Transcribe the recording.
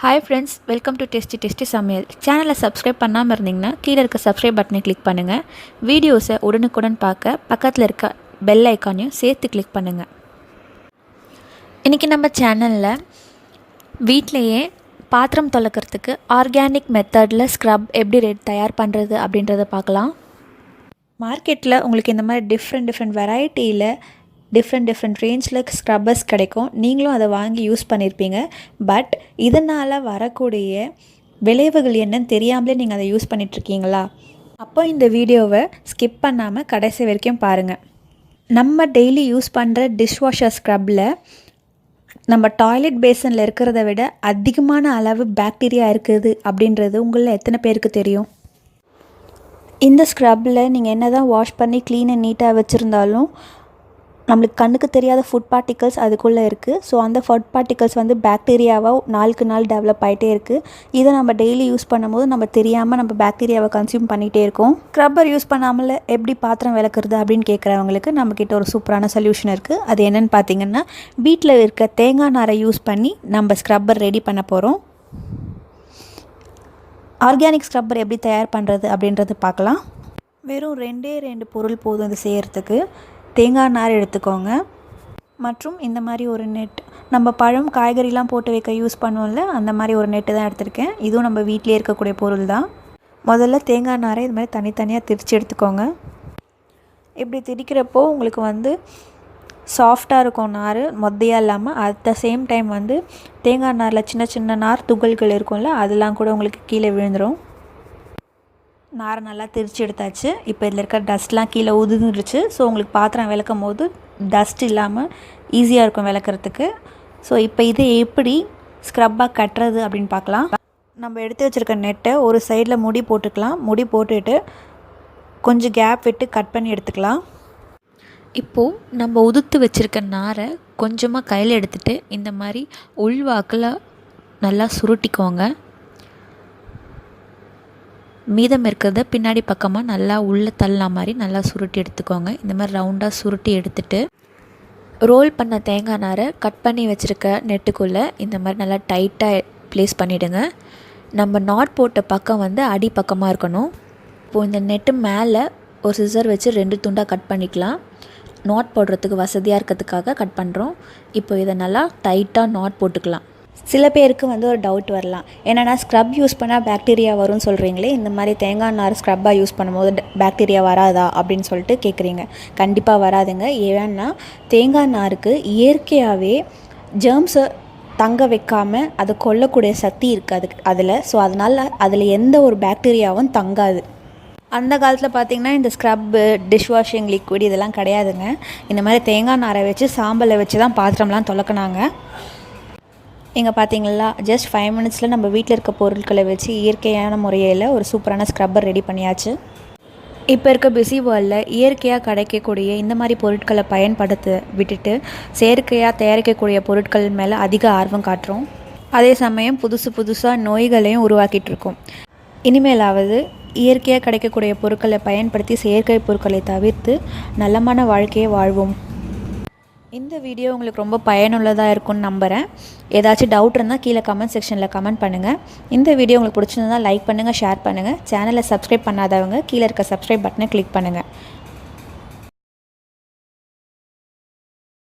Hi friends, welcome to Tastytastysamayal. சேனலை subscribe பண்ணாமல் இருந்தீங்கன்னா கீழே இருக்க சப்ஸ்கிரைப் பட்டனை கிளிக் பண்ணுங்கள். வீடியோஸை உடனுக்குடன் பார்க்க பக்கத்தில் இருக்க பெல் ஐக்கானையும் சேர்த்து கிளிக் பண்ணுங்கள். இன்றைக்கி நம்ம சேனலில் வீட்டிலையே பாத்திரம் துலக்கிறதுக்கு ஆர்கானிக் மெத்தடில் ஸ்க்ரப் எப்படி தயார் பண்ணுறது அப்படின்றத பார்க்கலாம். மார்க்கெட்டில் உங்களுக்கு இந்த மாதிரி டிஃப்ரெண்ட் வெரைட்டியில் டிஃப்ரெண்ட் ரேஞ்சில் ஸ்க்ரப்பர்ஸ் கிடைக்கும். நீங்களும் அதை வாங்கி யூஸ் பண்ணியிருப்பீங்க. பட் இதனால் வரக்கூடிய விளைவுகள் என்னன்னு தெரியாமலே நீங்கள் அதை யூஸ் பண்ணிகிட்ருக்கீங்களா? அப்போ இந்த வீடியோவை ஸ்கிப் பண்ணாமல் கடைசி வரைக்கும் பாருங்கள். நம்ம டெய்லி யூஸ் பண்ணுற டிஷ்வாஷர் ஸ்க்ரப்பில் நம்ம டாய்லெட் பேசனில் இருக்கிறத விட அதிகமான அளவு பாக்டீரியா இருக்குது அப்படின்றது உங்களில் எத்தனை பேருக்கு தெரியும்? இந்த ஸ்க்ரப்பில் நீங்கள் என்ன தான் வாஷ் பண்ணி க்ளீன் அண்ட் நீட்டாக வச்சுருந்தாலும் நம்மளுக்கு கண்ணுக்கு தெரியாத ஃபுட் பார்ட்டிகல்ஸ் அதுக்குள்ளே இருக்குது. ஸோ அந்த ஃபுட் பார்ட்டிகல்ஸ் பாக்டீரியாவாக நாளுக்கு நாள் டெவலப் ஆகிட்டே இருக்குது. இதை நம்ம டெய்லி யூஸ் பண்ணும்போது நம்ம தெரியாமல் நம்ம பாக்டீரியாவை கன்சியூம் பண்ணிகிட்டே இருக்கோம். ஸ்க்ரப்பர் யூஸ் பண்ணாமல் எப்படி பாத்திரம் விளக்குறது அப்படின்னு கேட்குறவங்களுக்கு நம்மக்கிட்ட ஒரு சூப்பரான சொல்யூஷன் இருக்குது. அது என்னென்னு பார்த்தீங்கன்னா, வீட்டில் இருக்க தேங்காய் நாரை யூஸ் பண்ணி நம்ம ஸ்க்ரப்பர் ரெடி பண்ண போகிறோம். ஆர்கானிக் ஸ்க்ரப்பர் எப்படி தயார் பண்ணுறது அப்படின்றது பார்க்கலாம். வெறும் ரெண்டு பொருள் போதும் இது செய்கிறதுக்கு. தேங்காய் நார் எடுத்துக்கோங்க, மற்றும் இந்த மாதிரி ஒரு நெட். நம்ம பழம் காய்கறிலாம் போட்டு வைக்க யூஸ் பண்ணுவோம்ல, அந்த மாதிரி ஒரு நெட்டு தான் எடுத்திருக்கேன். இதுவும் நம்ம வீட்டிலே இருக்கக்கூடிய பொருள் தான். முதல்ல தேங்காய் நாரை இது மாதிரி தனித்தனியாக திரித்து எடுத்துக்கோங்க. இப்படி திரிக்கிறப்போ உங்களுக்கு சாஃப்டாக இருக்கும் நார், மொத்தையாக இல்லாமல். அட் த சேம் டைம் தேங்காய் நாரில் சின்ன நார் துகள்கள் இருக்கும்ல, அதெல்லாம் கூட உங்களுக்கு கீழே விழுந்துடும். நாரை நல்லா திரிச்சு எடுத்தாச்சு. இப்போ இதில் இருக்க டஸ்ட்லாம் கீழே உதிர்ந்துருச்சு. ஸோ உங்களுக்கு பாத்திரம் விளக்கும் போது டஸ்ட் இல்லாமல் ஈஸியாக இருக்கும் விளக்குறதுக்கு. ஸோ இப்போ இதை எப்படி ஸ்க்ரப்பாக கட்டுறது அப்படின்னு பார்க்கலாம். நம்ம எடுத்து வச்சுருக்க நெட்டை ஒரு சைடில் முடி போட்டுக்கலாம். முடி போட்டுட்டு கொஞ்சம் கேப் விட்டு கட் பண்ணி எடுத்துக்கலாம். இப்போது நம்ம உதுத்து வச்சுருக்க நாரை கொஞ்சமாக கையில் எடுத்துகிட்டு இந்த மாதிரி உள்வாக்கில் நல்லா சுருட்டிக்கோங்க. மீதம் இருக்கிறத பின்னாடி பக்கமாக நல்லா உள்ளே தள்ளா மாதிரி நல்லா சுருட்டி எடுத்துக்கோங்க. இந்த மாதிரி ரவுண்டாக சுருட்டி எடுத்துகிட்டு ரோல் பண்ண தேங்காய் நாரை கட் பண்ணி வச்சுருக்க நெட்டுக்குள்ளே இந்த மாதிரி நல்லா டைட்டாக ப்ளேஸ் பண்ணிவிடுங்க. நம்ம நாட் போட்ட பக்கம் அடி பக்கமாக இருக்கணும். இப்போது இந்த நெட்டு மேலே ஒரு சிசர் வச்சு 2 துண்டாக கட் பண்ணிக்கலாம். நாட் போடுறதுக்கு வசதியாக இருக்கிறதுக்காக கட் பண்ணுறோம். இப்போ இதை நல்லா டைட்டாக நாட் போட்டுக்கலாம். சில பேருக்கு ஒரு டவுட் வரலாம், என்னென்னா ஸ்க்ரப் யூஸ் பண்ணால் பாக்டீரியா வரும்னு சொல்கிறீங்களே, இந்த மாதிரி தேங்காய் நார் ஸ்க்ரப்பாக யூஸ் பண்ணும்போது பாக்டீரியா வராதா அப்படின்னு சொல்லிட்டு கேட்குறீங்க. கண்டிப்பாக வராதுங்க. ஏன்னா தேங்காய் நாருக்கு இயற்கையாகவே ஜெர்ம்ஸை தங்க வைக்காமல் அதை கொல்லக்கூடிய சக்தி இருக்குது அதில். ஸோ அதனால் அதில் எந்த ஒரு பாக்டீரியாவும் தங்காது. அந்த காலத்தில் பார்த்திங்கன்னா இந்த ஸ்க்ரப்பு, டிஷ்வாஷிங் லிக்விட் இதெல்லாம் கிடையாதுங்க. இந்த மாதிரி தேங்காய் நாரை வச்சு சாம்பலை வச்சு தான் பாத்திரம்லாம் துலக்கினாங்க. இங்கே பார்த்தீங்களா, ஜஸ்ட் 5 மினிட்ஸில் நம்ம வீட்டில் இருக்க பொருட்களை வச்சு இயற்கையான முறையில் ஒரு சூப்பரான ஸ்க்ரப்பர் ரெடி பண்ணியாச்சு. இப்போ இருக்க பிஸி வேர்ல்டில் இயற்கையாக கிடைக்கக்கூடிய இந்த மாதிரி பொருட்களை பயன்படுத்த விட்டுட்டு செயற்கையாக தயாரிக்கக்கூடிய பொருட்கள் மேலே அதிக ஆர்வம் காட்டுறோம். அதே சமயம் புதுசாக நோய்களையும் உருவாக்கிட்டு இனிமேலாவது இயற்கையாக கிடைக்கக்கூடிய பொருட்களை பயன்படுத்தி செயற்கை பொருட்களை தவிர்த்து நலமான வாழ்க்கையை வாழ்வோம். இந்த வீடியோ உங்களுக்கு ரொம்ப பயனுள்ளதாக இருக்கும்னு நம்புகிறேன். ஏதாச்சும் டவுட் இருந்தால் கீழே கமெண்ட் செக்ஷனில் கமெண்ட் பண்ணுங்கள். இந்த வீடியோ உங்களுக்கு பிடிச்சிருந்தால் லைக் பண்ணுங்கள், ஷேர் பண்ணுங்கள். சேனலை சப்ஸ்கிரைப் பண்ணாதவங்க கீழே இருக்க சப்ஸ்கிரைப் பட்டனை கிளிக் பண்ணுங்கள்.